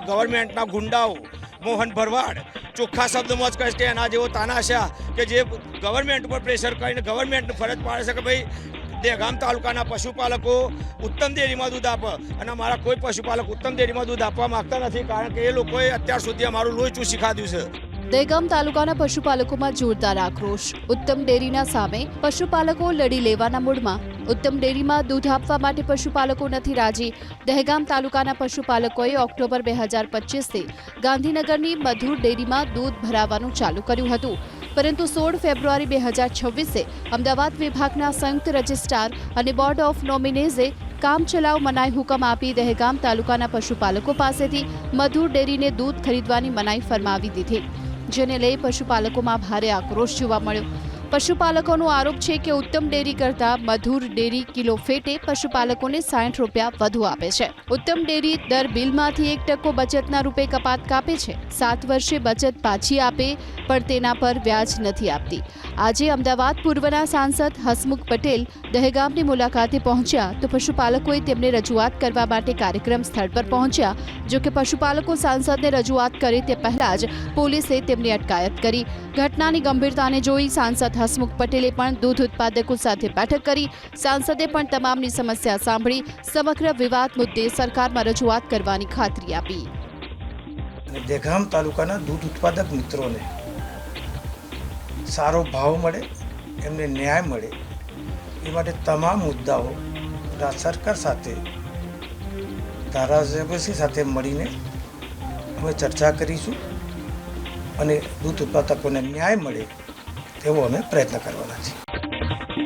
ગવર્મેન્ટના ગુંડાઓ મોહન ભરવાડ ચોખ્ખા શબ્દમાં જ કહે કે એના જેવો તાનાશા કે જે ગવર્મેન્ટ ઉપર પ્રેશર કરીને ગવર્મેન્ટને ફરજ પાડે છે કે ભાઈ દહેગામ તાલુકાના પશુપાલકો ઉત્તમ ડેરીમાં દૂધ આપે અને અમારા કોઈ પશુપાલક ઉત્તમ ડેરીમાં દૂધ આપવા માગતા નથી, કારણ કે એ લોકોએ અત્યાર સુધી અમારું લોહી ચૂસી ખાધું છે। દહેગામ તાલુકાના પશુપાલકોમાં જોરદાર આક્રોશ। ઉત્તમ ડેરીના સામે પશુપાલકો લડી લેવાના મૂડમાં। ઉત્તમ ડેરીમાં દૂધ આપવા માટે પશુપાલકો નથી રાજી। દહેગામ તાલુકાના પશુપાલકોએ ઓક્ટોબર 2025થી ગાંધીનગરની મધુર ડેરીમાં દૂધ ભરાવવાનું ચાલુ કર્યું હતું, પરંતુ 16 ફેબ્રુઆરી 2026 અમદાવાદ વિભાગના સંયુક્ત રજિસ્ટ્રાર અને બોર્ડ ઓફ નોમિનીઝે કામચલાઉ મનાઈ હુકમ આપી દહેગામ તાલુકાના પશુપાલકો પાસેથી મધુર ડેરીને દૂધ ખરીદવાની મનાઈ ફરમાવી દીધી, જેને લઈ પશુપાલકોમાં ભારે આક્રોશ જોવા મળ્યો। પશુપાલકોનો આરોપ છે કે ઉત્તમ ડેરી કરતા મધુર ડેરી કિલો ફેટે પશુપાલકોને 60 રૂપિયા વધુ આપે છે। ઉત્તમ ડેરી દર બિલમાંથી 1% બચતના રૂપે કપાત કાપે છે। 7 વર્ષે બચત પાછી આપે પણ તેના પર વ્યાજ નથી આપતી। આજે અમદાવાદ પૂર્વના સાંસદ હસમુખ પટેલ દહેગામની મુલાકાતે પહોંચ્યા તો પશુપાલકોએ તેમને રજૂઆત કરવા માટે કાર્યક્રમ સ્થળ પર પહોંચ્યા। જો કે પશુપાલકો સાંસદને રજૂઆત કરે તે પહેલા જ પોલીસે તેમની અટકાયત કરી। ઘટનાની ગંભીરતાને જોઈ સાંસદ હસમુખ પટેલે પણ દૂધ ઉત્પાદકો સાથે બેઠક કરી। સાંસદે પણ તમામની સમસ્યા સાંભળી સમગ્ર વિવાદ મુદ્દે સરકારમાં રજૂઆત કરવાની ખાતરી આપી। દહેગામ તાલુકાના દૂધ ઉત્પાદક મિત્રોને સારો ભાવ મળે, એમને ન્યાય મળે એ માટે તમામ મુદ્દાઓ સરકાર સાથે ધારાસભ્યશ્રી સાથે મળીને અમે ચર્ચા કરીશું અને દૂધ ઉત્પાદકોને ન્યાય મળે તેવો અમે પ્રયત્ન કરવાના છીએ।